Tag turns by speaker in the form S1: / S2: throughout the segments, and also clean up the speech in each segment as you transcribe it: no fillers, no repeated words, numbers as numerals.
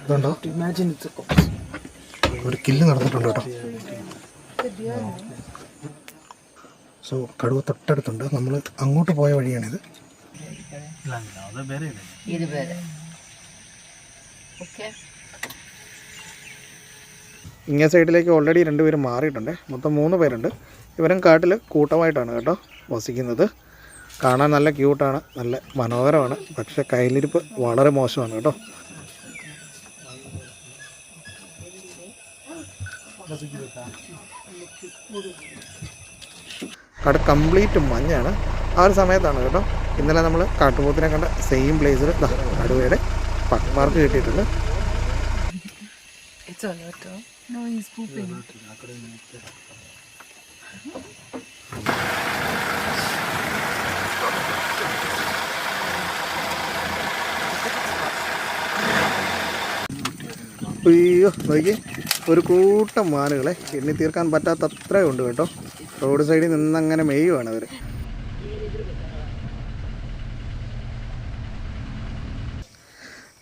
S1: ഇതുണ്ടോ, ഒരു കില്ല് നടന്നിട്ടുണ്ട് കേട്ടോ. സോ കടുവ തൊട്ടടുത്തുണ്ട്. നമ്മൾ അങ്ങോട്ട് പോയ വഴിയാണിത്. ഇങ്ങേ സൈഡിലേക്ക് ഓൾറെഡി 2 പേര് മാറിയിട്ടുണ്ട്. മൊത്തം 3 പേരുണ്ട്. ഇവരും കാട്ടിൽ കൂട്ടമായിട്ടാണ് കേട്ടോ വസിക്കുന്നത്. കാണാൻ നല്ല ക്യൂട്ടാണ്, നല്ല മനോഹരമാണ്. പക്ഷേ കയ്യിലിരിപ്പ് വളരെ മോശമാണ് കേട്ടോ. കാട് കംപ്ലീറ്റ് മഞ്ഞാണ്. ആ ഒരു സമയത്താണ് കേട്ടോ ഇന്നലെ നമ്മൾ കാട്ടുപോത്തിനെ കണ്ട സെയിം പ്ലേസിൽ കടുവയുടെ മാർക്ക് കിട്ടിയിട്ടുണ്ട്. അയ്യോ നോക്കി, ഒരു കൂട്ടം മാനുകളെ എണ്ണി തീർക്കാൻ പറ്റാത്ത അത്രയും ഉണ്ട് കേട്ടോ. റോഡ് സൈഡിൽ നിന്നങ്ങനെ മെയ്യുവാണ് അവർ.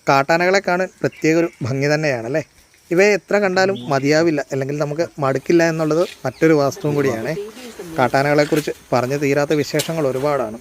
S1: കാട്ടാനകളെ കാണാൻ പ്രത്യേക ഒരു ഭംഗി തന്നെയാണല്ലേ. ഇവയെ എത്ര കണ്ടാലും മതിയാവില്ല, അല്ലെങ്കിൽ നമുക്ക് മടുക്കില്ല എന്നുള്ളത് മറ്റൊരു വാസ്തവം കൂടിയാണ്. കാട്ടാനകളെക്കുറിച്ച് പറഞ്ഞു തീരാത്ത വിശേഷങ്ങൾ ഒരുപാടാണ്.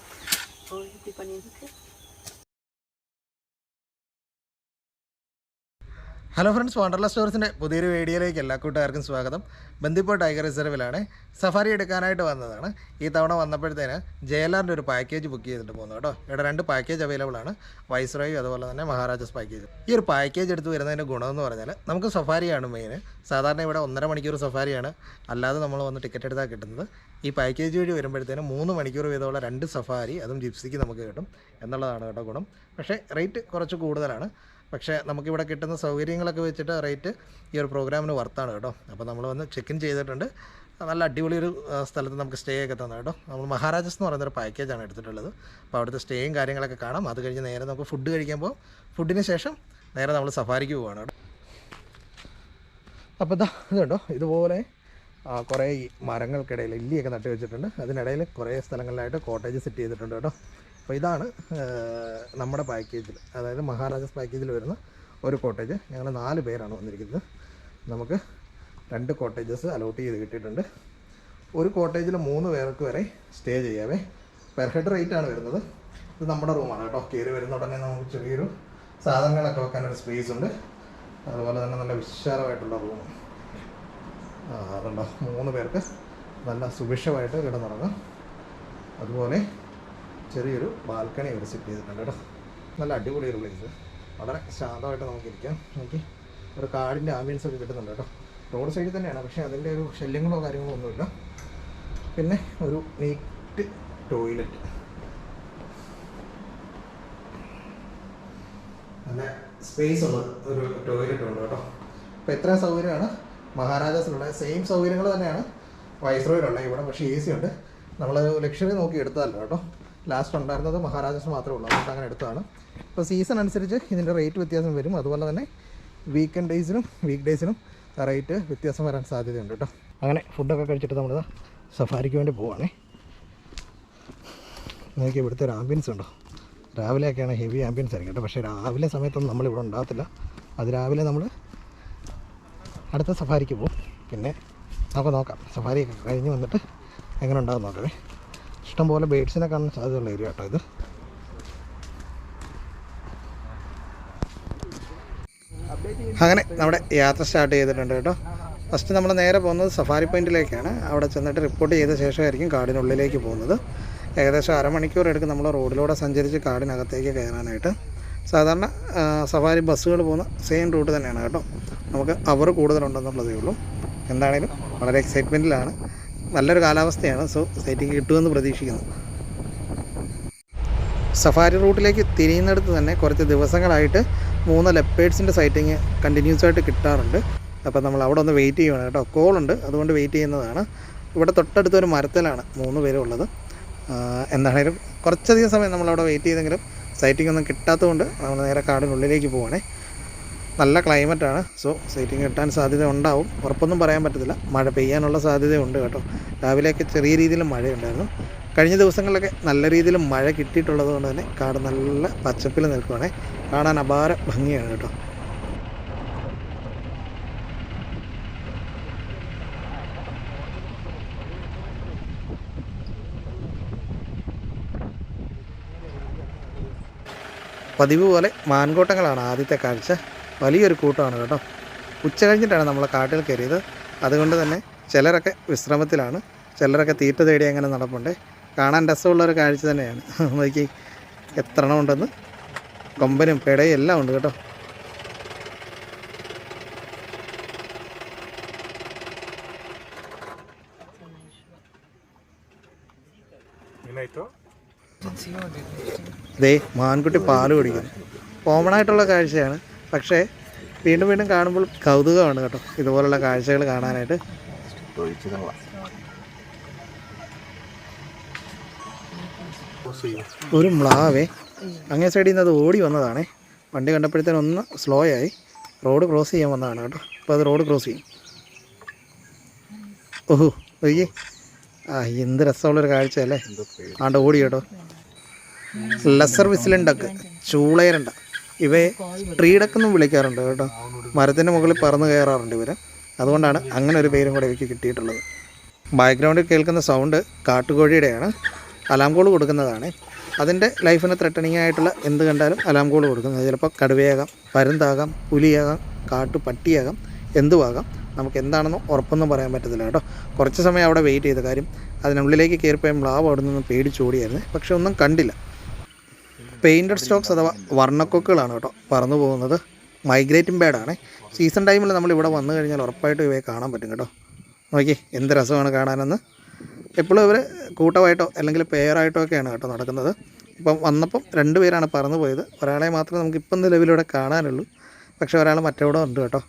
S1: ഹലോ ഫ്രണ്ട്സ്, വണ്ടർലാ സ്റ്റോർസിൻ്റെ പുതിയൊരു വീഡിയോയിലേക്ക് എല്ലാ കൂട്ടുകാർക്കും സ്വാഗതം. ബന്ദിപ്പൂർ ടൈഗർ റിസർവിലാണ്. സഫാരി എടുക്കാനായിട്ട് വന്നതാണ്. ഈ തവണ വന്നപ്പോഴത്തേന് JLRൻ്റെ ഒരു പാക്കേജ് ബുക്ക് ചെയ്തിട്ട് പോകുന്നു കേട്ടോ. ഇവിടെ 2 പാക്കേജ് അവൈലബിൾ ആണ്, വൈസ്രോയി അതുപോലെ തന്നെ മഹാരാജാസ് പാക്കേജ്. ഈ ഒരു പാക്കേജ് എടുത്ത് വരുന്നതിൻ്റെ ഗുണമെന്ന് പറഞ്ഞാൽ നമുക്ക് സഫാരിയാണ് മെയിൻ. സാധാരണ ഇവിടെ 1.5 മണിക്കൂർ സഫാരിയാണ് അല്ലാതെ നമ്മൾ വന്ന് ടിക്കറ്റ് എടുത്താൽ കിട്ടുന്നത്. ഈ പാക്കേജ് വഴി വരുമ്പോഴത്തേനും 3 മണിക്കൂർ വീതമുള്ള 2 സഫാരി, അതും ജിപ്സിക്ക് നമുക്ക് കിട്ടും എന്നുള്ളതാണ് കേട്ടോ ഗുണം. പക്ഷേ റേറ്റ് കുറച്ച് കൂടുതലാണ്. പക്ഷേ നമുക്കിവിടെ കിട്ടുന്ന സൗകര്യങ്ങളൊക്കെ വെച്ചിട്ട് റേറ്റ് ഈ ഒരു പ്രോഗ്രാമിന് വർത്താണ് കേട്ടോ. അപ്പോൾ നമ്മൾ വന്ന് ചെക്ക് ഇൻ ചെയ്തിട്ടുണ്ട്. നല്ല അടിപൊളി ഒരു സ്ഥലത്ത് നമുക്ക് സ്റ്റേ ഒക്കെ തന്നെ കേട്ടോ. നമ്മൾ മഹാരാജാസ് എന്ന് പറയുന്നൊരു പാക്കേജാണ് എടുത്തിട്ടുള്ളത്. അപ്പോൾ അവിടുത്തെ സ്റ്റേയും കാര്യങ്ങളൊക്കെ കാണാം. അത് കഴിഞ്ഞ് നേരെ നമുക്ക് ഫുഡ് കഴിക്കാൻ പോകും. ഫുഡിന് ശേഷം നേരെ നമ്മൾ സഫാരിക്ക് പോവുകയാണ് കേട്ടോ. അപ്പോൾ ഇത് കണ്ടോ, ഇതുപോലെ കുറേ മരങ്ങൾക്കിടയിൽ ഇല്ലിയൊക്കെ നട്ട് വെച്ചിട്ടുണ്ട്. അതിനിടയിൽ കുറേ സ്ഥലങ്ങളിലായിട്ട് കോട്ടേജ് സെറ്റ് ചെയ്തിട്ടുണ്ട് കേട്ടോ. അപ്പോൾ ഇതാണ് നമ്മുടെ പാക്കേജിൽ, അതായത് മഹാരാജാസ് പാക്കേജിൽ വരുന്ന ഒരു കോട്ടേജ്. ഞങ്ങൾ 4 പേരാണ് വന്നിരിക്കുന്നത്. നമുക്ക് 2 കോട്ടേജസ് അലോട്ട് ചെയ്ത് കിട്ടിയിട്ടുണ്ട്. ഒരു കോട്ടേജിൽ 3 പേർക്ക് വരെ സ്റ്റേ ചെയ്യാവേ. പെർ ഹെഡ് റേറ്റാണ് വരുന്നത്. ഇത് നമ്മുടെ റൂമാണ് കേട്ടോ. കയറി വരുന്ന ഉടനെ നമുക്ക് ചെറിയൊരു സാധനങ്ങളൊക്കെ വെക്കാനൊരു സ്പേസ് ഉണ്ട്. അതുപോലെ തന്നെ നല്ല വിശാലമായിട്ടുള്ള റൂം. അതുണ്ടോ, 3 പേർക്ക് നല്ല സുഭിക്ഷമായിട്ട് കിടന്നുറങ്ങാം. അതുപോലെ ചെറിയൊരു ബാൽക്കണി ഇവിടെ സെറ്റ് ചെയ്തിട്ടുണ്ട് കേട്ടോ. നല്ല അടിപൊളി ഒരു പ്ലേസ്, വളരെ ശാന്തമായിട്ട് നമുക്കിരിക്കാം. എനിക്ക് ഒരു കാടിൻ്റെ ആംബിയൻസ് ഒക്കെ കിട്ടുന്നുണ്ട് കേട്ടോ. റോഡ് സൈഡിൽ തന്നെയാണ്, പക്ഷേ അതിൻ്റെ ഒരു ശല്യങ്ങളോ കാര്യങ്ങളോ ഒന്നുമില്ല. പിന്നെ ഒരു നീറ്റ് ടോയ്ലറ്റ്, നല്ല സ്പേസ് ഉള്ള ഒരു ടോയ്ലറ്റ് ഉണ്ട് കേട്ടോ. അപ്പോൾ ഇത്രയും സൗകര്യമാണ് മഹാരാജാസിലുള്ള. സെയിം സൗകര്യങ്ങൾ തന്നെയാണ് വൈസ്രോയിലുള്ള ഇവിടെ, പക്ഷേ AC ഉണ്ട്. നമ്മൾ ലക്ഷറി നോക്കി എടുത്തതല്ല കേട്ടോ. ലാസ്റ്റ് ഉണ്ടായിരുന്നത് മഹാരാജാസ് മാത്രമേ ഉള്ളൂ, അതുകൊണ്ട് അങ്ങനെ എടുത്തതാണ്. ഇപ്പോൾ സീസൺ അനുസരിച്ച് ഇതിൻ്റെ റേറ്റ് വ്യത്യാസം വരും. അതുപോലെ തന്നെ വീക്കെൻഡ് ഡേയ്സിനും വീക്ക് ഡേയ്സിനും റേറ്റ് വ്യത്യാസം വരാൻ സാധ്യതയുണ്ട് കേട്ടോ. അങ്ങനെ ഫുഡൊക്കെ കഴിച്ചിട്ട് നമ്മൾ സഫാരിക്ക് വേണ്ടി പോവുകയാണേ. നിങ്ങൾക്ക് ഇവിടുത്തെ ഒരു ആംബിയൻസ് ഉണ്ടോ? രാവിലെയൊക്കെയാണ് ഹെവി ആംബിയൻസ് ആയിരിക്കും കേട്ടോ. പക്ഷേ രാവിലെ സമയത്തൊന്നും നമ്മളിവിടെ ഉണ്ടാകത്തില്ല. അത് രാവിലെ നമ്മൾ അടുത്ത സഫാരിക്ക് പോകും. പിന്നെ നമുക്ക് നോക്കാം, സഫാരിയൊക്കെ കഴിഞ്ഞ് വന്നിട്ട് എങ്ങനെ ഉണ്ടാകും നോക്കവേ. ഇഷ്ടംപോലെ ബേഡ്സിനെ കാണാൻ സാധ്യതയുള്ള ഏരിയ കേട്ടോ ഇത്. അങ്ങനെ നമ്മുടെ യാത്ര സ്റ്റാർട്ട് ചെയ്തിട്ടുണ്ട് കേട്ടോ. ഫസ്റ്റ് നമ്മൾ നേരെ പോകുന്നത് സഫാരി പോയിൻറ്റിലേക്കാണ്. അവിടെ ചെന്നിട്ട് റിപ്പോർട്ട് ചെയ്ത ശേഷമായിരിക്കും കാടിനുള്ളിലേക്ക് പോകുന്നത്. ഏകദേശം അരമണിക്കൂർ എടുക്കും നമ്മൾ റോഡിലൂടെ സഞ്ചരിച്ച് കാടിനകത്തേക്ക് കയറാനായിട്ട്. സാധാരണ സഫാരി ബസ്സുകൾ പോകുന്ന സെയിം റൂട്ട് തന്നെയാണ് കേട്ടോ. നമുക്ക് അവർ കൂടുതലുണ്ടെന്നുള്ളതേ ഉള്ളൂ. എന്താണേലും വളരെ എക്സൈറ്റ്മെൻറ്റിലാണ്. നല്ലൊരു കാലാവസ്ഥയാണ്. സോ സൈറ്റിംഗ് കിട്ടുമെന്ന് പ്രതീക്ഷിക്കുന്നു. സഫാരി റൂട്ടിലേക്ക് തിരിയുന്നിടത്ത് തന്നെ കുറച്ച് ദിവസങ്ങളായിട്ട് 3 ലെപ്പേഡ്സിൻ്റെ സൈറ്റിങ് കണ്ടിന്യൂസ് ആയിട്ട് കിട്ടാറുണ്ട്. അപ്പോൾ നമ്മൾ അവിടെ ഒന്ന് വെയിറ്റ് ചെയ്യുകയാണ് കേട്ടോ. കോളുണ്ട്, അതുകൊണ്ട് വെയിറ്റ് ചെയ്യുന്നതാണ്. ഇവിടെ തൊട്ടടുത്തൊരു മരത്തിലാണ് 3 പേരും ഉള്ളത്. എന്താണേലും കുറച്ചധികം സമയം നമ്മളവിടെ വെയിറ്റ് ചെയ്തെങ്കിലും സൈറ്റിംഗ് ഒന്നും കിട്ടാത്തതുകൊണ്ട് നമ്മൾ നേരെ കാടിനുള്ളിലേക്ക് പോവുകയാണേ. നല്ല ക്ലൈമറ്റാണ്. സോ സൈറ്റിംഗ് കിട്ടാൻ സാധ്യത ഉണ്ടാവും, ഉറപ്പൊന്നും പറയാൻ പറ്റത്തില്ല. മഴ പെയ്യാനുള്ള സാധ്യതയുണ്ട് കേട്ടോ. രാവിലെയൊക്കെ ചെറിയ രീതിയിൽ മഴയുണ്ടായിരുന്നു. കഴിഞ്ഞ ദിവസങ്ങളിലൊക്കെ നല്ല രീതിയിൽ മഴ കിട്ടിയിട്ടുള്ളത് കൊണ്ട് തന്നെ കാട് നല്ല പച്ചപ്പിൽ നിൽക്കുകയാണേ. കാണാൻ അപാര ഭംഗിയാണ് കേട്ടോ. പതിവ് പോലെ മാൻകൂട്ടങ്ങളാണ് ആദ്യത്തെ കാഴ്ച. വലിയൊരു കൂട്ടമാണ് കേട്ടോ. ഉച്ച കഴിഞ്ഞിട്ടാണ് നമ്മൾ കാട്ടിൽ കയറിയത്. അതുകൊണ്ട് തന്നെ ചിലരൊക്കെ വിശ്രമത്തിലാണ്, ചിലരൊക്കെ തീറ്റ തേടി അങ്ങനെ നടപ്പുണ്ട്. കാണാൻ രസമുള്ളൊരു കാഴ്ച തന്നെയാണ്. നോക്കി എത്ര എണ്ണം ഉണ്ടെന്ന്. കൊമ്പനും പെടയും എല്ലാം ഉണ്ട് കേട്ടോ. ദേ മാൻകുട്ടി പാല് കുടിക്കുന്നു. കോമണായിട്ടുള്ള കാഴ്ചയാണ്, പക്ഷേ വീണ്ടും വീണ്ടും കാണുമ്പോൾ കൗതുകമാണ് കേട്ടോ ഇതുപോലുള്ള കാഴ്ചകൾ കാണാനായിട്ട്. ഒരു മ്ലാവേ അങ്ങേ സൈഡിൽ നിന്ന് അത് ഓടി വന്നതാണേ. വണ്ടി കണ്ടപ്പോഴത്തേനും ഒന്ന് സ്ലോ ആയി. റോഡ് ക്രോസ് ചെയ്യാൻ വന്നതാണ് കേട്ടോ. അപ്പോൾ അത് റോഡ് ക്രോസ് ചെയ്യും. ഓഹോ ഒയ്യേ, എന്ത് രസമുള്ളൊരു കാഴ്ചയല്ലേ. ആണ്ട് ഓടി കേട്ടോ. ലെസർ വിസിലണ്ടക്ക്, ചൂളയരണ്ട, ഇവയെ ട്രീ ഡക്കെന്നും വിളിക്കാറുണ്ട് കേട്ടോ. മരത്തിൻ്റെ മുകളിൽ പറന്ന് കയറാറുണ്ട് ഇവർ. അതുകൊണ്ടാണ് അങ്ങനെ ഒരു പേരും കൂടെ ഇവയ്ക്ക് കിട്ടിയിട്ടുള്ളത്. ബാക്ക്ഗ്രൗണ്ടിൽ കേൾക്കുന്ന സൗണ്ട് കാട്ടുകോഴിയുടെയാണ്. അലാം കോൾ കൊടുക്കുന്നതാണ്. അതിൻ്റെ ലൈഫിന് ത്രെട്ടനിങ് ആയിട്ടുള്ള എന്ത് കണ്ടാലും അലാം കോൾ കൊടുക്കുന്നത്. ചിലപ്പോൾ കടുവയാകാം, പരുന്താകാം, പുലിയാകാം, കാട്ടുപട്ടിയാകാം, എന്തുമാകാം. നമുക്ക് എന്താണെന്ന് ഉറപ്പൊന്നും പറയാൻ പറ്റത്തില്ല കേട്ടോ. കുറച്ച് സമയം അവിടെ വെയിറ്റ് ചെയ്ത കാര്യം, അതിനുള്ളിലേക്ക് കയറിപ്പോയ മ്ലാവ് അവിടെ നിന്നും പേടിച്ചോടിയായിരുന്നു. പക്ഷെ ഒന്നും കണ്ടില്ല. പെയിൻറ്റഡ് സ്റ്റോക്സ് അഥവാ വർണ്ണക്കൊക്കുകളാണ് കേട്ടോ പറന്നു പോകുന്നത്. മൈഗ്രേറ്റിംഗ് ബേഡാണ്. സീസൺ ടൈമിൽ നമ്മളിവിടെ വന്നു കഴിഞ്ഞാൽ ഉറപ്പായിട്ടും ഇവയെ കാണാൻ പറ്റും കേട്ടോ. നോക്കി എന്ത് രസമാണ് കാണാനെന്ന്. എപ്പോഴും ഇവർ കൂട്ടമായിട്ടോ അല്ലെങ്കിൽ പെയറായിട്ടോ ഒക്കെയാണ് കേട്ടോ നടക്കുന്നത്. ഇപ്പം വന്നപ്പം 2 പേരാണ് പറന്നു പോയത്. ഒരാളെ മാത്രമേ നമുക്ക് ഇപ്പം നിലവിലൂടെ കാണാനുള്ളൂ. പക്ഷേ ഒരാൾ മറ്റവിടെ ഉണ്ട് കേട്ടോ.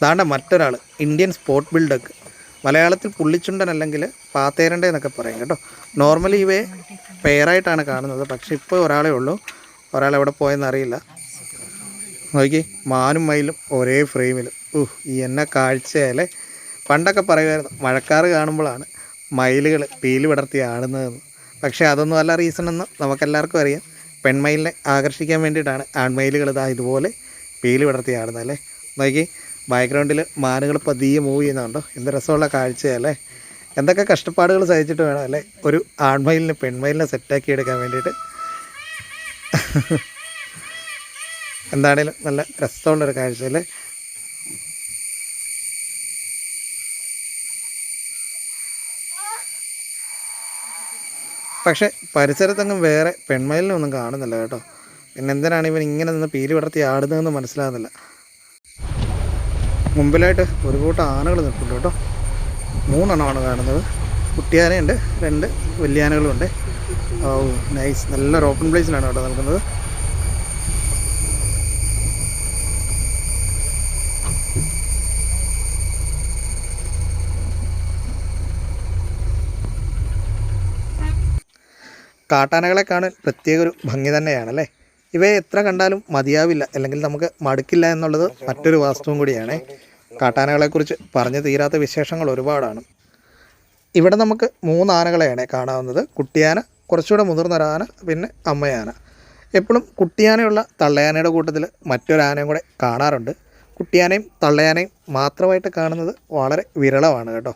S1: ദാണ്ട മറ്റൊരാൾ ഇന്ത്യൻ സ്പോട്ട് ബിൽഡക്ക്, മലയാളത്തിൽ പുള്ളിച്ചുണ്ടൻ അല്ലെങ്കിൽ പാത്തേരണ്ട എന്നൊക്കെ പറയും കേട്ടോ. നോർമലി ഇവയെ പെയറായിട്ടാണ് കാണുന്നത്. പക്ഷെ ഇപ്പോൾ ഒരാളേ ഉള്ളൂ. ഒരാളെവിടെ പോയെന്ന് അറിയില്ല. നോക്കി മാനും മയിലും ഒരേ ഫ്രെയിമിൽ. ഈ എന്നെ കാഴ്ചയല്ലേ. പണ്ടൊക്കെ പറയുമായിരുന്നു മഴക്കാറ് കാണുമ്പോഴാണ് മയിലുകൾ പീലി വിടർത്തി ആടുന്നതെന്ന്. പക്ഷേ അതൊന്നും അല്ല റീസണെന്ന് നമുക്കെല്ലാവർക്കും അറിയാം. പെൺമയിലിനെ ആകർഷിക്കാൻ വേണ്ടിയിട്ടാണ് ആൺമയിലുകൾ ഇതുപോലെ പീലി വിടർത്തി ആടുന്നതല്ലേ. നോക്കി ബാക്ക്ഗ്രൗണ്ടിൽ മാനുകൾ പതിയെ മൂവ് ചെയ്യുന്നുണ്ടോ. എന്ത് രസമുള്ള കാഴ്ചയല്ലേ. എന്തൊക്കെ കഷ്ടപ്പാടുകൾ സഹിച്ചിട്ട് വേണം അല്ലേ ഒരു ആൺമയിലിനെ പെൺമയിലിനെ സെറ്റാക്കി എടുക്കാൻ വേണ്ടിയിട്ട്. എന്താണേലും നല്ല രസമുള്ളൊരു കാഴ്ചയല്ലേ. പക്ഷേ പരിസരത്തെങ്ങും വേറെ പെൺമയിലിനൊന്നും കാണുന്നില്ല കേട്ടോ. പിന്നെ എന്തിനാണ് ഇവൻ ഇങ്ങനെ നിന്ന് പീലി വിടർത്തി ആടുന്നതെന്ന് മനസ്സിലാകുന്നില്ല. മുമ്പിലായിട്ട് ഒരു കൂട്ടം ആനകൾ നിൽപ്പുണ്ട് കേട്ടോ. 3 എണ്ണമാണ് കാണുന്നത്. കുട്ടിയാനയുണ്ട്, 2 വലിയ ആനകളുണ്ട്. നൈസ്, നല്ലൊരു ഓപ്പൺ പ്ലേസിലാണ് കേട്ടോ നിൽക്കുന്നത്. കാട്ടാനകളെ കാണാൻ പ്രത്യേക ഒരു ഭംഗി തന്നെയാണല്ലേ. ഇവയെ എത്ര കണ്ടാലും മതിയാവില്ല, അല്ലെങ്കിൽ നമുക്ക് മടുക്കില്ല എന്നുള്ളത് മറ്റൊരു വാസ്തവം കൂടിയാണ്. കാട്ടാനകളെക്കുറിച്ച് പറഞ്ഞു തീരാത്ത വിശേഷങ്ങൾ ഒരുപാടാണ്. ഇവിടെ നമുക്ക് 3 ആനകളെയാണ് കാണാവുന്നത്. കുട്ടിയാന, കുറച്ചുകൂടെ മുതിർന്നൊരാന, പിന്നെ അമ്മയാന. എപ്പോഴും കുട്ടിയാനയുള്ള തള്ളയാനയുടെ കൂട്ടത്തിൽ മറ്റൊരാനയും കൂടെ കാണാറുണ്ട്. കുട്ടിയാനയും തള്ളയാനയും മാത്രമായിട്ട് കാണുന്നത് വളരെ വിരളമാണ് കേട്ടോ.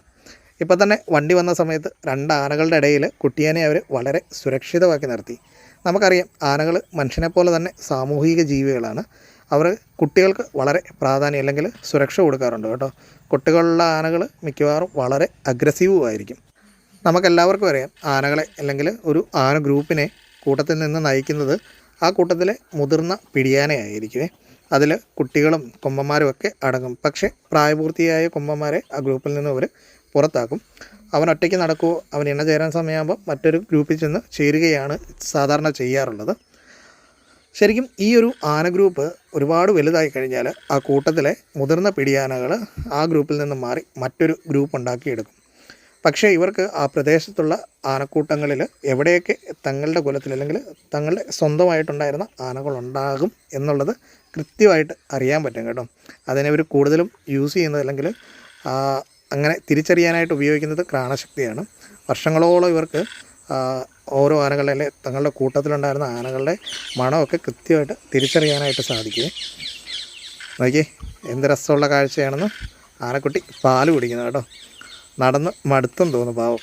S1: ഇപ്പം തന്നെ വണ്ടി വന്ന സമയത്ത് 2 ആനകളുടെ ഇടയിൽ കുട്ടിയാനെ അവർ വളരെ സുരക്ഷിതമാക്കി നിർത്തി. നമുക്കറിയാം ആനകൾ മനുഷ്യനെപ്പോലെ തന്നെ സാമൂഹിക ജീവികളാണ്. അവർ കുട്ടികൾക്ക് വളരെ പ്രാധാന്യം അല്ലെങ്കിൽ സുരക്ഷ കൊടുക്കാറുണ്ട് കേട്ടോ. കുട്ടികളുള്ള ആനകൾ മിക്കവാറും വളരെ അഗ്രസീവും ആയിരിക്കും. നമുക്കെല്ലാവർക്കും അറിയാം ആനകളെ അല്ലെങ്കിൽ ഒരു ആന ഗ്രൂപ്പിനെ കൂട്ടത്തിൽ നിന്ന് നയിക്കുന്നത് ആ കൂട്ടത്തിലെ മുതിർന്ന പിടിയാനയായിരിക്കുമേ. അതിൽ കുട്ടികളും കൊമ്പന്മാരും ഒക്കെ അടങ്ങും. പക്ഷേ പ്രായപൂർത്തിയായ കൊമ്പന്മാരെ ആ ഗ്രൂപ്പിൽ നിന്ന് അവർ പുറത്താക്കും. അവൻ ഒറ്റയ്ക്ക് നടക്കുമോ, അവൻ ഇണ ചേരാൻ സമയമാകുമ്പോൾ മറ്റൊരു ഗ്രൂപ്പിൽ ചെന്ന് ചേരുകയാണ് സാധാരണ ചെയ്യാറുള്ളത്. ശരിക്കും ഈ ഒരു ആന ഗ്രൂപ്പ് ഒരുപാട് വലുതായി കഴിഞ്ഞാൽ ആ കൂട്ടത്തിലെ മുതിർന്ന പിടിയാനകൾ ആ ഗ്രൂപ്പിൽ നിന്ന് മാറി മറ്റൊരു ഗ്രൂപ്പ് ഉണ്ടാക്കിയെടുക്കും. പക്ഷേ ഇവർക്ക് ആ പ്രദേശത്തുള്ള ആനക്കൂട്ടങ്ങളിൽ എവിടെയൊക്കെ തങ്ങളുടെ കുലത്തിൽ അല്ലെങ്കിൽ തങ്ങളുടെ സ്വന്തമായിട്ടുണ്ടായിരുന്ന ആനകളുണ്ടാകും എന്നുള്ളത് കൃത്യമായിട്ട് അറിയാൻ പറ്റും കേട്ടോ. അതിനെ ഇവർ കൂടുതലും യൂസ് ചെയ്യുന്നത് അല്ലെങ്കിൽ അങ്ങനെ തിരിച്ചറിയാനായിട്ട് ഉപയോഗിക്കുന്നത് ഘ്രാണശക്തിയാണ്. വർഷങ്ങളോളം ഇവർക്ക് ഓരോ ആനകളെ തങ്ങളുടെ കൂട്ടത്തിലുണ്ടായിരുന്ന ആനകളുടെ മണമൊക്കെ കൃത്യമായിട്ട് തിരിച്ചറിയാനായിട്ട് സാധിക്കും. നോക്കിയേ എന്ത് രസമുള്ള കാഴ്ചയാണെന്ന്. ആനക്കുട്ടി പാല് കുടിക്കുന്നത് കേട്ടോ. നടന്ന് മടുത്തെന്ന് തോന്നുന്നു പാവം.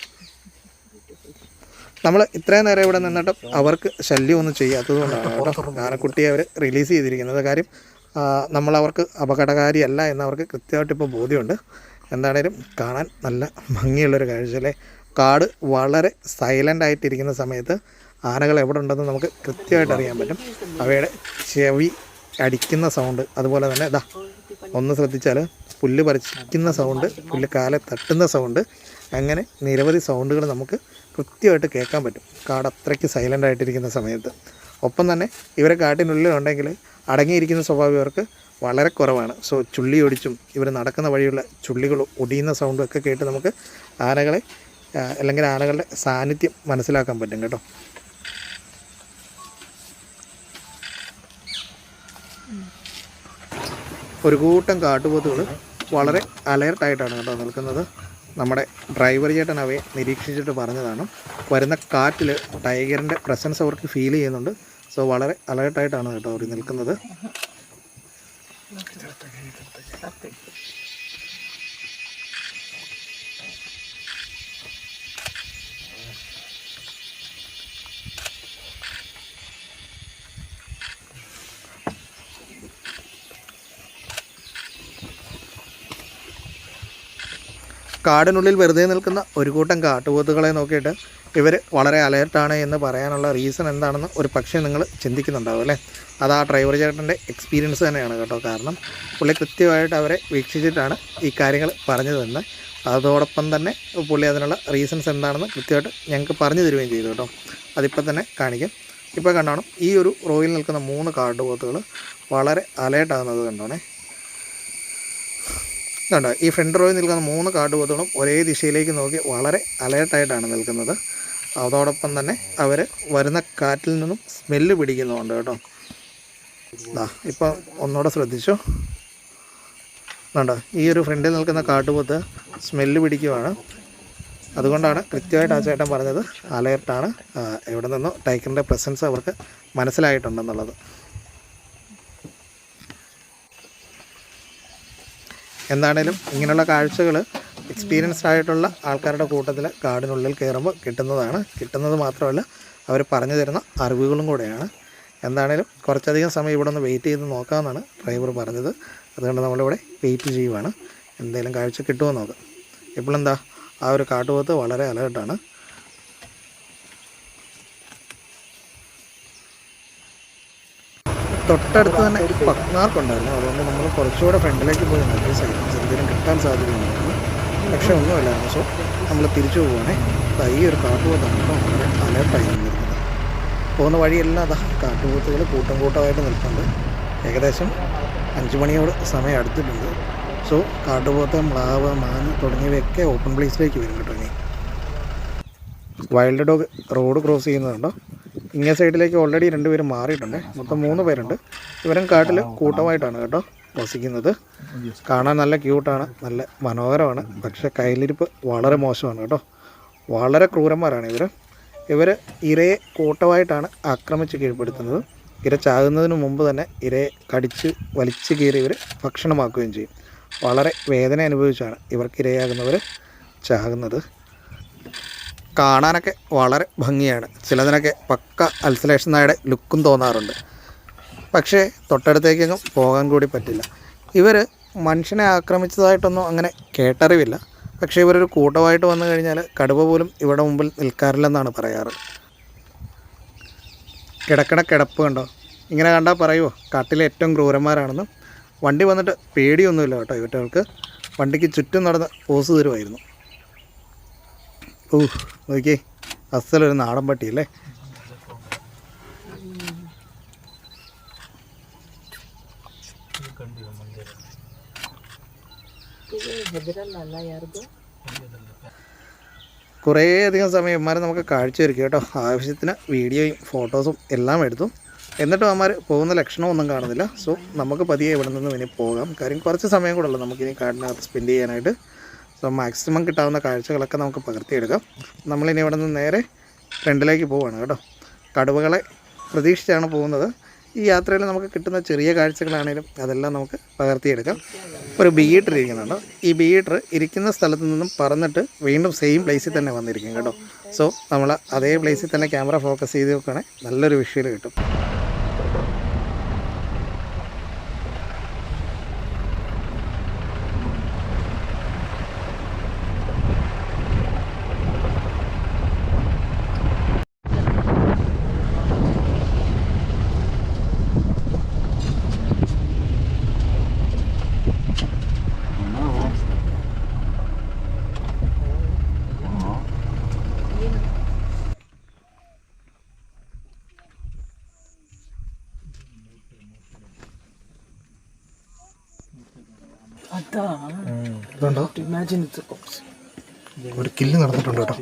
S1: നമ്മൾ ഇത്രയും നേരം ഇവിടെ നിന്നിട്ടും അവർക്ക് ശല്യമൊന്നും ചെയ്യാത്തതുകൊണ്ടാണ് കേട്ടോ ആനക്കുട്ടിയെ അവർ റിലീസ് ചെയ്തിരിക്കുന്നത്. കാര്യം നമ്മളവർക്ക് അപകടകാരിയല്ല എന്നവർക്ക് കൃത്യമായിട്ട് ഇപ്പോൾ ബോധ്യമുണ്ട്. എന്താണേലും കാണാൻ നല്ല ഭംഗിയുള്ളൊരു കാഴ്ച അല്ലേ. കാട് വളരെ സൈലൻ്റ് ആയിട്ടിരിക്കുന്ന സമയത്ത് ആനകൾ എവിടെ ഉണ്ടെന്ന് നമുക്ക് കൃത്യമായിട്ട് അറിയാൻ പറ്റും. അവയുടെ ചെവി അടിക്കുന്ന സൗണ്ട്, അതുപോലെ തന്നെ ഇതാ ഒന്ന് ശ്രദ്ധിച്ചാൽ പുല്ല് പറിക്കുന്ന സൗണ്ട്, പുല്ല് കാലെ തട്ടുന്ന സൗണ്ട്, അങ്ങനെ നിരവധി സൗണ്ടുകൾ നമുക്ക് കൃത്യമായിട്ട് കേൾക്കാൻ പറ്റും കാട് അത്രയ്ക്ക് സൈലൻ്റ് ആയിട്ടിരിക്കുന്ന സമയത്ത്. ഒപ്പം തന്നെ ഇവരെ കാട്ടിനുള്ളിലുണ്ടെങ്കിൽ അടങ്ങിയിരിക്കുന്ന സ്വഭാവം ഇവർക്ക് വളരെ കുറവാണ്. സോ ചുള്ളി ഒടിച്ചും ഇവർ നടക്കുന്ന വഴിയുള്ള ചുള്ളികൾ ഒടിയുന്ന സൗണ്ടും ഒക്കെ കേട്ട് നമുക്ക് ആനകളെ അല്ലെങ്കിൽ ആനകളുടെ സാന്നിധ്യം മനസ്സിലാക്കാൻ പറ്റും കേട്ടോ. ഒരു കൂട്ടം കാട്ടുപോത്തുകൾ വളരെ അലേർട്ടായിട്ടാണ് കേട്ടോ നിൽക്കുന്നത്. നമ്മുടെ ഡ്രൈവർ ചേട്ടൻ അവയെ നിരീക്ഷിച്ചിട്ട് പറഞ്ഞതാണ്. വരുന്ന കാറ്റിൽ ടൈഗറിൻ്റെ പ്രസൻസ് അവർക്ക് ഫീൽ ചെയ്യുന്നുണ്ട്. സോ വളരെ അലേർട്ടായിട്ടാണ് കേട്ടോ അവർ നിൽക്കുന്നത്. കാടിനുള്ളിൽ വെറുതെ നിൽക്കുന്ന ഒരു കൂട്ടം കാട്ടുപോത്തുകളെ നോക്കിയിട്ട് ഇവർ വളരെ അലേർട്ടാണ് എന്ന് പറയാനുള്ള റീസൺ എന്താണെന്ന് ഒരു പക്ഷേ നിങ്ങൾ ചിന്തിക്കുന്നുണ്ടാവും അല്ലേ. അത് ആ ഡ്രൈവർ ചേട്ടൻ്റെ എക്സ്പീരിയൻസ് തന്നെയാണ് കേട്ടോ. കാരണം പുള്ളി കൃത്യമായിട്ട് അവരെ വീക്ഷിച്ചിട്ടാണ് ഈ കാര്യങ്ങൾ പറഞ്ഞു തന്നത്. അതോടൊപ്പം തന്നെ പുള്ളി അതിനുള്ള റീസൺസ് എന്താണെന്ന് കൃത്യമായിട്ട് ഞങ്ങൾക്ക് പറഞ്ഞു തരുകയും ചെയ്തു കേട്ടോ. അതിപ്പോൾ തന്നെ കാണിക്കാം. ഇപ്പോൾ കണ്ടോണം ഈ ഒരു റോയിൽ നിൽക്കുന്ന 3 കാട്ടുപോത്തുകൾ വളരെ അലേർട്ടാകുന്നത് കണ്ടോണേ. കണ്ടോ ഈ ഫ്രണ്ട് റോയിൽ നിൽക്കുന്ന 3 കാട്ടുപോത്തുകളും ഒരേ ദിശയിലേക്ക് നോക്കി വളരെ അലേർട്ടായിട്ടാണ് നിൽക്കുന്നത്. അതോടൊപ്പം തന്നെ അവർ വരുന്ന കാറ്റിൽ നിന്നും സ്മെല്ല് പിടിക്കുന്നുണ്ട് കേട്ടോ. ഇപ്പോൾ ഒന്നുകൂടെ ശ്രദ്ധിച്ചോ. കണ്ടോ ഈ ഒരു ഫ്രണ്ടിൽ നിൽക്കുന്ന കാട്ടുപോത്ത് സ്മെല്ല് പിടിക്കുവാണ്. അതുകൊണ്ടാണ് കൃത്യമായിട്ട് ആ ചേട്ടൻ പറഞ്ഞത് അലേർട്ടാണ്, എവിടെ നിന്നോ ടൈഗറിൻ്റെ പ്രസൻസ് അവർക്ക് മനസ്സിലായിട്ടുണ്ടെന്നുള്ളത്. എന്താണേലും ഇങ്ങനെയുള്ള കാഴ്ചകൾ എക്സ്പീരിയൻസ്ഡ് ആയിട്ടുള്ള ആൾക്കാരുടെ കൂട്ടത്തിൽ കാടിനുള്ളിൽ കയറുമ്പോൾ കിട്ടുന്നത് മാത്രമല്ല അവർ പറഞ്ഞു തരുന്ന അറിവുകളും കൂടെയാണ്. എന്താണേലും കുറച്ചധികം സമയം ഇവിടെ ഒന്ന് വെയിറ്റ് ചെയ്ത് നോക്കാമെന്നാണ് ഡ്രൈവർ പറഞ്ഞത്. അതുകൊണ്ട് നമ്മളിവിടെ വെയിറ്റ് ചെയ്യുവാണ്, എന്തെങ്കിലും കാഴ്ച കിട്ടുമോ നോക്കാം. ഇപ്പോഴെന്താ ആ ഒരു കാട്ടുപോത്ത് വളരെ അലേർട്ടാണ്. തൊട്ടടുത്ത് തന്നെ പക്നാർക്കുണ്ടായിരുന്നു. അതുകൊണ്ട് നമ്മൾ കുറച്ചുകൂടെ ഫ്രണ്ടിലേക്ക് പോയി നോക്കി സൈലൻസ് എന്തെങ്കിലും കിട്ടാൻ സാധ്യതയുണ്ടായിരുന്നു. പക്ഷേ ഒന്നുമില്ലായിരുന്നു. സോ നമ്മൾ തിരിച്ചു പോവുകയാണേ. ഈ ഒരു കാട്ടുപോത്താണ് വളരെ അലേർട്ടായി നിൽക്കുന്നത്. പോകുന്ന വഴിയെല്ലാം അതാ കാട്ടുപോത്തുകൾ കൂട്ടം കൂട്ടമായിട്ട് നിൽപ്പുണ്ട്. ഏകദേശം 5 മണിയോട് സമയം അടുത്തിട്ടുണ്ട്. സോ കാട്ടുപോത്ത്, മ്ലാവ്, മാന് തുടങ്ങിയവയൊക്കെ ഓപ്പൺ പ്ലേസിലേക്ക് വരും കേട്ടോ. ഇനി വൈൽഡ് ഡോഗ് റോഡ് ക്രോസ് ചെയ്യുന്നതുണ്ടോ. ഇങ്ങേ സൈഡിലേക്ക് ഓൾറെഡി 2 പേര് മാറിയിട്ടുണ്ട്. മൊത്തം 3 പേരുണ്ട്. ഇവരും കാട്ടിൽ കൂട്ടമായിട്ടാണ് കേട്ടോ വസിക്കുന്നത്. കാണാൻ നല്ല ക്യൂട്ടാണ്, നല്ല മനോഹരമാണ്. പക്ഷേ കയ്യിലിരിപ്പ് വളരെ മോശമാണ് കേട്ടോ. വളരെ ക്രൂരന്മാരാണ് ഇവർ ഇരയെ കൂട്ടമായിട്ടാണ് ആക്രമിച്ച് കീഴ്പ്പെടുത്തുന്നത്. ഇര ചാകുന്നതിന് മുമ്പ് തന്നെ ഇരയെ കടിച്ച് വലിച്ചു കീറി ഇവർ ഭക്ഷണമാക്കുകയും ചെയ്യും. വളരെ വേദന അനുഭവിച്ചാണ് ഇവർക്ക് ഇരയാകുന്നവർ ചാകുന്നത്. കാണാനൊക്കെ വളരെ ഭംഗിയാണ്. ചിലതിനൊക്കെ പക്ക അൽസലേഷൻ നായുടെ ലുക്കും തോന്നാറുണ്ട്. പക്ഷേ തൊട്ടടുത്തേക്കൊന്നും പോകാൻ കൂടി പറ്റില്ല. ഇവർ മനുഷ്യനെ ആക്രമിച്ചതായിട്ടൊന്നും അങ്ങനെ കേട്ടറിവില്ല. പക്ഷേ ഇവരൊരു കൂട്ടമായിട്ട് വന്നു കഴിഞ്ഞാൽ കടുവ പോലും ഇവിടെ മുമ്പിൽ നിൽക്കാറില്ലെന്നാണ് പറയാറ്. കിടക്കണ കിടപ്പ് കണ്ടോ. ഇങ്ങനെ കണ്ടാൽ പറയുമോ കാട്ടിലെ ഏറ്റവും ക്രൂരന്മാരാണെന്ന്. വണ്ടി വന്നിട്ട് പേടിയൊന്നുമില്ല കേട്ടോ ഇവറ്റകൾക്ക്. വണ്ടിക്ക് ചുറ്റും നടന്ന് പോസ് തരുമായിരുന്നു. നോക്കിയേ അസലൊരു നാടൻ പട്ടിയല്ലേ. കുറേയധികം സമയം ഇവന്മാരെ നമുക്ക് കാഴ്ചയൊരുക്കി കേട്ടോ. ആവശ്യത്തിന് വീഡിയോയും ഫോട്ടോസും എല്ലാം എടുത്തു. എന്നിട്ടും അവന്മാർ പോകുന്ന ലക്ഷണമൊന്നും കാണുന്നില്ല. സോ നമുക്ക് പതിയെ ഇവിടെ നിന്നും ഇനി പോകാം. കാര്യം കുറച്ച് സമയം കൂടെ ഉള്ളൂ നമുക്കിനി കാടിനകത്ത് സ്പെൻഡ് ചെയ്യാനായിട്ട്. സോ മാക്സിമം കിട്ടാവുന്ന കാഴ്ചകളൊക്കെ നമുക്ക് പകർത്തിയെടുക്കാം. നമ്മളിനി ഇവിടെ നിന്ന് നേരെ ഫ്രണ്ടിലേക്ക് പോവുകയാണ് കേട്ടോ. കടുവകളെ പ്രതീക്ഷിച്ചാണ് പോകുന്നത്. ഈ യാത്രയിൽ നമുക്ക് കിട്ടുന്ന ചെറിയ കാഴ്ചകളാണെങ്കിലും അതെല്ലാം നമുക്ക് പകർത്തിയെടുക്കാം. ഒരു ബീറ്റർ ഇരിക്കുന്നുണ്ട്. ഈ ബീറ്റർ ഇരിക്കുന്ന സ്ഥലത്ത് നിന്നും പറന്നിട്ട് വീണ്ടും സെയിം പ്ലേസിൽ തന്നെ വന്നിരിക്കും കേട്ടോ. സോ നമ്മൾ അതേ പ്ലേസിൽ തന്നെ ക്യാമറ ഫോക്കസ് ചെയ്ത് നോക്കുകയാണെങ്കിൽ നല്ലൊരു വിഷ്വൽ കിട്ടും. ഒരു കില്ല് നടന്നിട്ടുണ്ട് കേട്ടോ.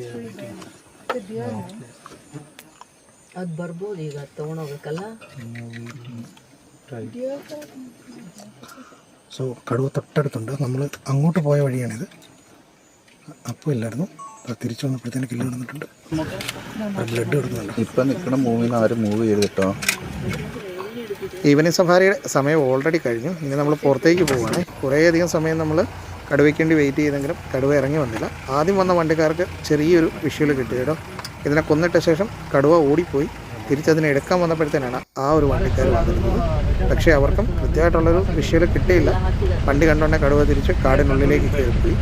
S1: സോ കടുവ തൊട്ടടുത്തുണ്ട്. നമ്മൾ അങ്ങോട്ട് പോയ വഴിയാണിത്. അപ്പോൾ ഇല്ലായിരുന്നു, തിരിച്ചു വന്നപ്പോഴത്തേന് കില്ല് നടന്നിട്ടുണ്ട്. ബ്ലഡ് കിടക്കുന്നുണ്ട്.
S2: ഇപ്പം നിൽക്കുന്ന മൂവിന്ന് ആരും മൂവ് ചെയ്തിട്ടോ.
S1: ഈവനിങ് സഫാരിയുടെ സമയം ഓൾറെഡി കഴിഞ്ഞു. ഇനി നമ്മൾ പുറത്തേക്ക് പോവുകയാണ്. കുറേയധികം സമയം നമ്മൾ കടുവയ്ക്ക് വേണ്ടി വെയിറ്റ് ചെയ്തെങ്കിലും കടുവ ഇറങ്ങി വന്നില്ല. ആദ്യം വന്ന വണ്ടിക്കാർക്ക് ചെറിയൊരു വിഷ്വൽ കിട്ടി കേട്ടോ. ഇതിനെ കൊന്നിട്ട ശേഷം കടുവ ഓടിപ്പോയി. തിരിച്ചതിനെ എടുക്കാൻ വന്നപ്പോഴത്തേനാണ് ആ ഒരു വണ്ടിക്കാർ വന്നിരുന്നത്. പക്ഷേ അവർക്കും കൃത്യമായിട്ടുള്ളൊരു വിഷ്വൽ കിട്ടിയില്ല. വണ്ടി കണ്ടുകൊണ്ടേ കടുവ തിരിച്ച് കാടിനുള്ളിലേക്ക് കയറിപ്പോയി.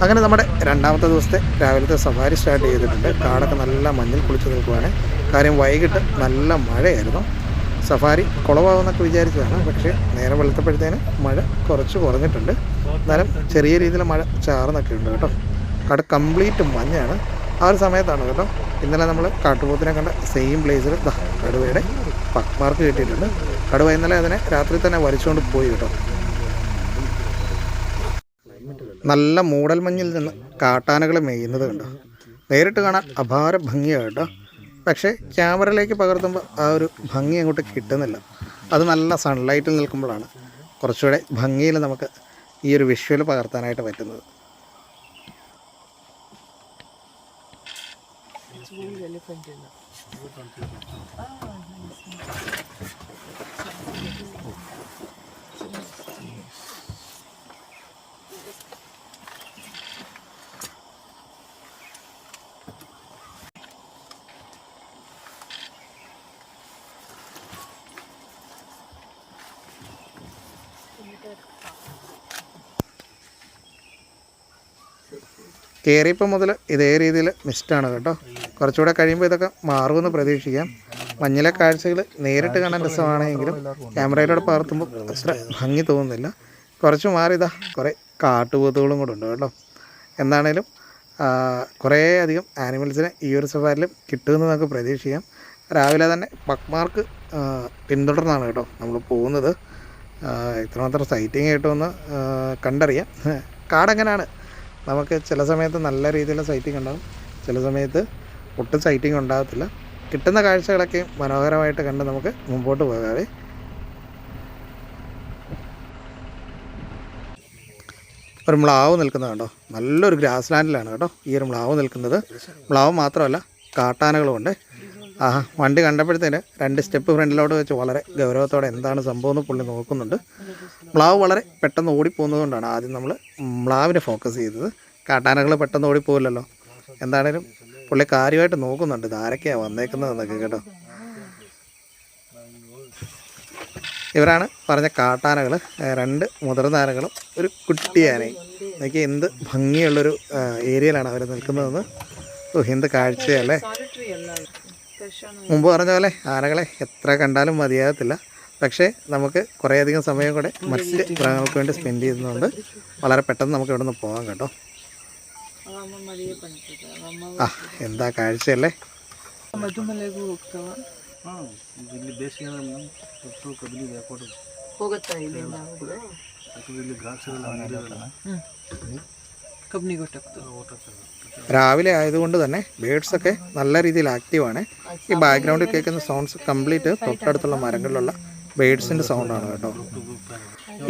S1: അങ്ങനെ നമ്മുടെ രണ്ടാമത്തെ ദിവസത്തെ രാവിലത്തെ സഫാരി സ്റ്റാർട്ട് ചെയ്തിട്ടുണ്ട്. കാടൊക്കെ നല്ല മഞ്ഞിൽ കുളിച്ച് നിൽക്കുവാണ്. കാര്യം വൈകിട്ട് നല്ല മഴയായിരുന്നു. സഫാരി കുളവാകുമെന്നൊക്കെ വിചാരിച്ചതാണ്. പക്ഷേ നേരം വെളുത്തപ്പോഴത്തേന് മഴ കുറച്ച് കുറഞ്ഞിട്ടുണ്ട്. എന്നാലും ചെറിയ രീതിയിൽ മഴ ചാർന്നൊക്കെ ഉണ്ട് കേട്ടോ. കാട് കംപ്ലീറ്റ് മഞ്ഞാണ്. ആ ഒരു സമയത്താണ് കേട്ടോ ഇന്നലെ നമ്മൾ കാട്ടുപോത്തിനെ കണ്ട സെയിം പ്ലേസിൽ കടുവയുടെ മാർക്ക് കിട്ടിയിട്ടുണ്ട്. കടുവ ഇന്നലെ അതിനെ രാത്രി തന്നെ വലിച്ചുകൊണ്ട് പോയി കേട്ടോ. നല്ല മൂടൽമഞ്ഞിൽ നിന്ന് കാട്ടാനകൾ മേയുന്നത് കണ്ടോ. നേരിട്ട് കാണാൻ അപാര ഭംഗിയാണ് കേട്ടോ. പക്ഷേ ക്യാമറയിലേക്ക് പകർത്തുമ്പോൾ ആ ഒരു ഭംഗി അങ്ങോട്ട് കിട്ടുന്നില്ല. അത് നല്ല സൺലൈറ്റിൽ നിൽക്കുമ്പോഴാണ് കുറച്ചുകൂടെ ഭംഗിയിൽ നമുക്ക് ഈ ഒരു വിഷ്വൽ പകർത്താനായിട്ട് പറ്റുന്നത്. കയറിയപ്പോൾ മുതൽ ഇതേ രീതിയിൽ മിസ്റ്റാണ് കേട്ടോ. കുറച്ചുകൂടെ കഴിയുമ്പോൾ ഇതൊക്കെ മാറുമെന്ന് പ്രതീക്ഷിക്കാം. മഞ്ഞിലെ കാഴ്ചകൾ നേരിട്ട് കാണാൻ രസമാണെങ്കിലും ക്യാമറയിലൂടെ പകർത്തുമ്പോൾ അത്ര ഭംഗി തോന്നുന്നില്ല. കുറച്ച് മാറി ഇതാ കുറേ കാട്ടുപോത്തുകളും കൂടെ ഉണ്ട് കേട്ടോ. എന്താണേലും കുറേ അധികം ആനിമൽസിനെ ഈ ഒരു സഫാരിലും കിട്ടുമെന്ന് നമുക്ക് പ്രതീക്ഷിക്കാം. രാവിലെ തന്നെ പക്മാർക്ക് പിന്തുടർന്നാണ് കേട്ടോ നമ്മൾ പോകുന്നത്. ഇത്രമാത്രം സൈറ്റിങ് കിട്ടുമെന്ന് കണ്ടറിയാം. കാടെങ്ങനെയാണ്, നമുക്ക് ചില സമയത്ത് നല്ല രീതിയിലുള്ള സൈറ്റിംഗ് ഉണ്ടാകും, ചില സമയത്ത് ഒട്ടും സൈറ്റിംഗ് ഉണ്ടാകത്തില്ല. കിട്ടുന്ന കാഴ്ചകളൊക്കെ മനോഹരമായിട്ട് കണ്ട് നമുക്ക് മുമ്പോട്ട് പോകാവേ. ഒരു മ്ലാവ് നിൽക്കുന്നത് കണ്ടോ. നല്ലൊരു ഗ്രാസ് ലാൻഡിലാണ് കേട്ടോ ഈ ഒരു മ്ലാവ് നിൽക്കുന്നത്. മ്ലാവ് മാത്രമല്ല കാട്ടാനകളുമുണ്ട്. വണ്ടി കണ്ടപ്പോഴത്തേന് 2 സ്റ്റെപ്പ് ഫ്രണ്ടിലോട്ട് വെച്ച് വളരെ ഗൗരവത്തോടെ എന്താണ് സംഭവം എന്ന് പുള്ളി നോക്കുന്നുണ്ട്. മ്ലാവ് വളരെ പെട്ടെന്ന് ഓടിപ്പോകുന്നതുകൊണ്ടാണ് ആദ്യം നമ്മൾ മ്ലാവിനെ ഫോക്കസ് ചെയ്തത്. കാട്ടാനകൾ പെട്ടെന്ന് ഓടിപ്പോകില്ലല്ലോ. എന്താണേലും പുള്ളി കാര്യമായിട്ട് നോക്കുന്നുണ്ട് ഇതാരൊക്കെയാണ് വന്നേക്കുന്നതെന്നൊക്കെ കേട്ടോ. ഇവരാണ് പറഞ്ഞ കാട്ടാനകൾ. 2 മുതിർന്ന ആനകളും ഒരു കുട്ടി ആനയും. എനിക്ക് എന്ത് ഭംഗിയുള്ളൊരു ഏരിയയിലാണ് അവർ നിൽക്കുന്നതെന്ന്. എന്ത് കാഴ്ചയല്ലേ. മുമ്പ് പറഞ്ഞ പോലെ ആനകളെ എത്ര കണ്ടാലും മതിയാകത്തില്ല. പക്ഷേ നമുക്ക് കുറേയധികം സമയം കൂടെ മറ്റ് മൃഗങ്ങൾക്ക് വേണ്ടി സ്പെൻഡ് ചെയ്യുന്നതുകൊണ്ട് വളരെ പെട്ടെന്ന് നമുക്ക് ഇവിടെ നിന്ന് പോകാം കേട്ടോ. എന്താ കാഴ്ചയല്ലേ. രാവിലെ ആയതുകൊണ്ട് തന്നെ ബേഡ്സൊക്കെ നല്ല രീതിയിൽ ആക്റ്റീവാണ്. ഈ ബാക്ക്ഗ്രൗണ്ടിൽ കേൾക്കുന്ന സൗണ്ട്സ് കംപ്ലീറ്റ് തൊട്ടടുത്തുള്ള മരങ്ങളിലുള്ള ബേഡ്സിൻ്റെ സൗണ്ടാണ് കേട്ടോ.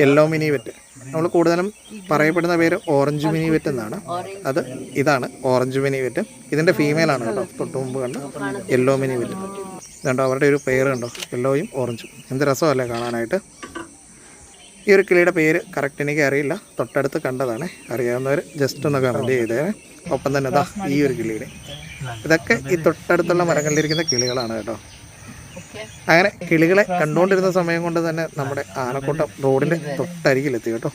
S1: യെല്ലോ മിനി വെറ്റ്, നമ്മൾ കൂടുതലും പറയപ്പെടുന്ന പേര് ഓറഞ്ച് മിനി വെറ്റ് എന്നാണ്. ഇതാണ് ഓറഞ്ച് മിനി വെറ്റ്. ഇതിൻ്റെ ഫീമെയിലാണ് കേട്ടോ തൊട്ട് മുമ്പ് കണ്ട യെല്ലോ മിനി വെറ്റ്. ഇതുണ്ടോ അവരുടെ ഒരു പേര് കണ്ടോ, യെല്ലോയും ഓറഞ്ചും. എന്ത് രസമല്ലേ കാണാനായിട്ട്. ഈ ഒരു കിളിയുടെ പേര് കറക്റ്റ് എനിക്ക് അറിയില്ല, തൊട്ടടുത്ത് കണ്ടതാണ്. അറിയാവുന്നവർ ജസ്റ്റ് ഒന്ന് കമൻറ്റ് ചെയ്തേ. ഒപ്പം തന്നെ ഇതാ ഈ ഒരു കിളിയുടെ, ഇതൊക്കെ ഈ തൊട്ടടുത്തുള്ള മരങ്ങളിലിരിക്കുന്ന കിളികളാണ് കേട്ടോ. അങ്ങനെ കിളികളെ കണ്ടുകൊണ്ടിരുന്ന സമയം കൊണ്ട് തന്നെ നമ്മുടെ ആനക്കൂട്ടം റോഡിൻ്റെ തൊട്ടരികിലെത്തി കേട്ടോ.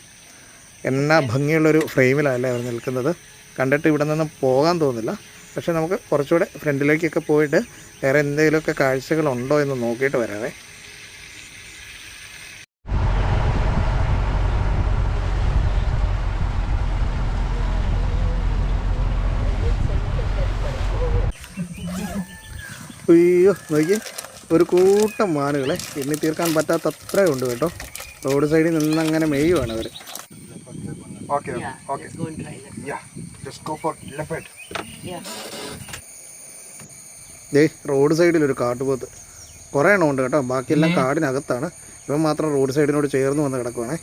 S1: എന്നാ ഭംഗിയുള്ളൊരു ഫ്രെയിമിലല്ലേ അവർ നിൽക്കുന്നത്. കണ്ടിട്ട് ഇവിടെ നിന്ന് പോകാൻ തോന്നില്ല. പക്ഷേ നമുക്ക് കുറച്ചുകൂടെ ഫ്രണ്ടിലേക്കൊക്കെ പോയിട്ട് വേറെ എന്തെങ്കിലുമൊക്കെ കാഴ്ചകളുണ്ടോ എന്ന് നോക്കിയിട്ട് വരാവേ. അയ്യോ നോക്കി, ഒരു കൂട്ടം മാനുകളെ എണ്ണി തീർക്കാൻ പറ്റാത്ത അത്രയും ഉണ്ട് കേട്ടോ. റോഡ് സൈഡിൽ നിന്ന് അങ്ങനെ മെയ്യുവാണ് അവർ. റോഡ് സൈഡിൽ ഒരു കാട്ടുപോത്ത് കുറേ എണ്ണം ഉണ്ട് കേട്ടോ. ബാക്കിയെല്ലാം കാടിനകത്താണ്. ഇവൻ മാത്രം റോഡ് സൈഡിനോട് ചേർന്ന് വന്ന് കിടക്കുവാണേ.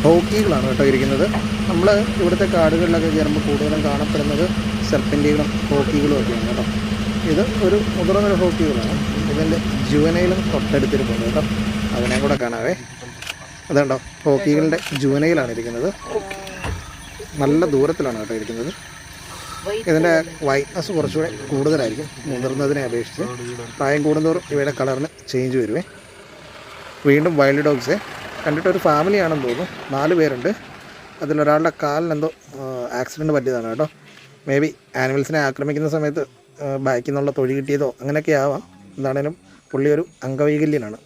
S1: ഹോക്കികളാണ് കേട്ടോ ഇരിക്കുന്നത്. നമ്മൾ ഇവിടുത്തെ കാടുകളിലൊക്കെ കയറുമ്പോൾ കൂടുതലും കാണപ്പെടുന്നത് സെർപ്പൻറ്റികളും ഹോക്കികളും ഒക്കെയാണ് കേട്ടോ. ഇത് ഒരു മുതിർന്നൊരു ഹോക്കികളാണ്. ഇതിൻ്റെ ജുവനയിലും തൊട്ടടുത്തിരിക്കുന്നത് കേട്ടോ. അതിനെ കൂടെ കാണാവേ. അതുണ്ടോ, ഹോക്കികളുടെ ജുവനയിലാണ് ഇരിക്കുന്നത്. നല്ല ദൂരത്തിലാണ് കേട്ടോ ഇരിക്കുന്നത്. ഇതിൻ്റെ വൈറ്റ്നസ് കുറച്ചുകൂടെ കൂടുതലായിരിക്കും മുതിർന്നതിനെ അപേക്ഷിച്ച്. പ്രായം കൂടുന്തോറും ഇവയുടെ കളറിന് ചേഞ്ച് വരുവേ. വീണ്ടും വൈൽഡ് ഡോഗ്സ് കണ്ടിട്ടൊരു ഫാമിലിയാണെന്ന് തോന്നുന്നു. 4 പേരുണ്ട്. അതിലൊരാളുടെ കാലിനെന്തോ ആക്സിഡൻറ്റ് പറ്റിയതാണ് കേട്ടോ. മേ ബി ആനിമൽസിനെ ആക്രമിക്കുന്ന സമയത്ത് ബാക്കിൽ നിന്നുള്ള തൊഴി കിട്ടിയതോ അങ്ങനെയൊക്കെ ആവാം. എന്താണേലും പുള്ളി ഒരു അംഗവൈകല്യനാണ്.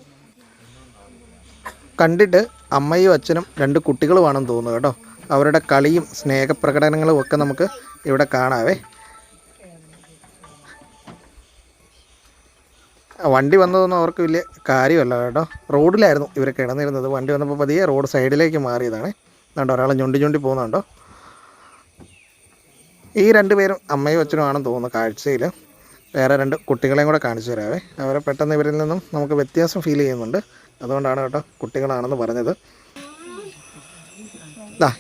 S1: കണ്ടിട്ട് അമ്മയും അച്ഛനും 2 കുട്ടികളുമാണെന്ന് തോന്നുന്നു കേട്ടോ. അവരുടെ കളിയും സ്നേഹപ്രകടനങ്ങളും ഒക്കെ നമുക്ക് ഇവിടെ കാണാവേ. വണ്ടി വന്നതൊന്നും അവർക്ക് വലിയ കാര്യമല്ല കേട്ടോ. റോഡിലായിരുന്നു ഇവർ കിടന്നിരുന്നത്. വണ്ടി വന്നപ്പോൾ പതിയെ റോഡ് സൈഡിലേക്ക് മാറിയതാണ്. അതുകൊണ്ട് ഒരാൾ ഞൊണ്ടി പോകുന്നുണ്ടോ. ഈ 2 പേരും അമ്മയും അച്ഛനും ആണെന്ന് തോന്നുന്നു കാഴ്ചയിൽ. വേറെ 2 കുട്ടികളെയും കൂടെ കാണിച്ചു തരാവേ. അവരെ പെട്ടെന്ന് ഇവരിൽ നിന്നും നമുക്ക് വ്യത്യാസം ഫീൽ ചെയ്യുന്നുണ്ട്. അതുകൊണ്ടാണ് കേട്ടോ കുട്ടികളാണെന്ന് പറഞ്ഞത്.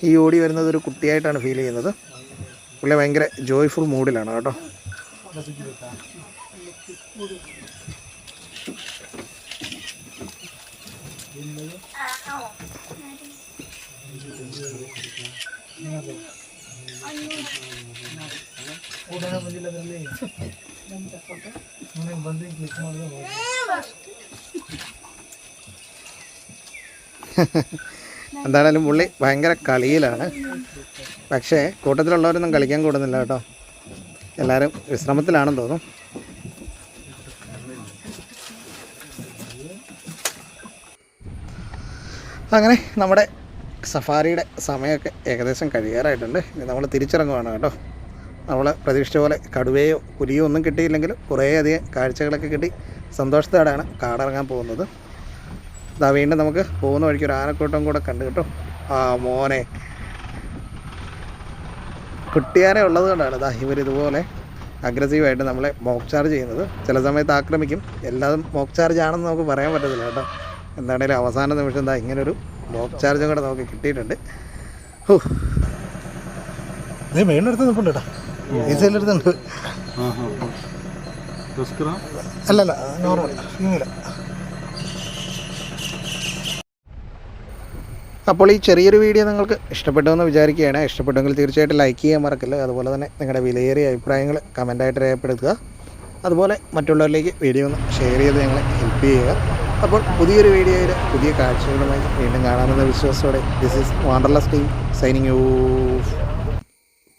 S1: ഈ ഓടി വരുന്നത് ഒരു കുട്ടിയായിട്ടാണ് ഫീൽ ചെയ്യുന്നത്. പുള്ളി ഭയങ്കര ജോയ്ഫുൾ മൂഡിലാണ് കേട്ടോ. എന്തായാലും പുള്ളി ഭയങ്കര കളിയിലാണ്. പക്ഷേ കൂട്ടത്തിലുള്ളവരൊന്നും കളിക്കാൻ കൂടുന്നില്ല കേട്ടോ. എല്ലാവരും വിശ്രമത്തിലാണെന്ന് തോന്നും. അങ്ങനെ നമ്മുടെ സഫാരിയുടെ സമയമൊക്കെ ഏകദേശം കഴിയാറായിട്ടുണ്ട്. ഇനി നമ്മൾ തിരിച്ചിറങ്ങുവാണ് കേട്ടോ. നമ്മൾ പ്രതീക്ഷിച്ച പോലെ കടുവയോ പുലിയോ ഒന്നും കിട്ടിയില്ലെങ്കിലും കുറേയധികം കാഴ്ചകളൊക്കെ കിട്ടി സന്തോഷത്തോടെയാണ് കാടിറങ്ങാൻ പോകുന്നത്. ഇതാ വീണ്ടും നമുക്ക് പോകുന്ന വഴിക്ക് ഒരു ആനക്കൂട്ടം കൂടെ കണ്ടു കേട്ടോ. മോനെ കുട്ടിയാനെ ഉള്ളത് കൊണ്ടാണ് ഇവരിതുപോലെ അഗ്രസീവായിട്ട് നമ്മളെ മോക്ക് ചാർജ് ചെയ്യുന്നത്. ചില സമയത്ത് ആക്രമിക്കും. എല്ലാതും മോക്ക് ചാർജ് ആണെന്ന് നമുക്ക് പറയാൻ പറ്റത്തില്ല കേട്ടോ. എന്താണേലും അവസാന നിമിഷം ഇങ്ങനൊരു മോക്ക് ചാർജും കൂടെ നമുക്ക് കിട്ടിയിട്ടുണ്ട്. മെയിനെടുത്ത് നിൽപ്പുണ്ട് കേട്ടോ. ഈ സൈഡിലെടുത്തുണ്ട്. അല്ലല്ല നോർമൽ ഫീമെയില. അപ്പോൾ ഈ ചെറിയൊരു വീഡിയോ നിങ്ങൾക്ക് ഇഷ്ടപ്പെട്ടുവെന്ന് വിചാരിക്കുകയാണ്. ഇഷ്ടപ്പെട്ടെങ്കിൽ തീർച്ചയായിട്ടും ലൈക്ക് ചെയ്യാൻ മറക്കില്ല. അതുപോലെ തന്നെ നിങ്ങളുടെ വിലയേറിയ അഭിപ്രായങ്ങൾ കമൻറ്റായിട്ട് രേഖപ്പെടുത്തുക. അതുപോലെ മറ്റുള്ളവരിലേക്ക് വീഡിയോ ഒന്ന് ഷെയർ ചെയ്ത് ഞങ്ങളെ ഹെൽപ്പ് ചെയ്യുക. അപ്പോൾ പുതിയൊരു വീഡിയോയിൽ പുതിയ കാഴ്ചകളുമായി വീണ്ടും കാണാമെന്ന വിശ്വാസത്തോടെ this is Wanderlust team signing of.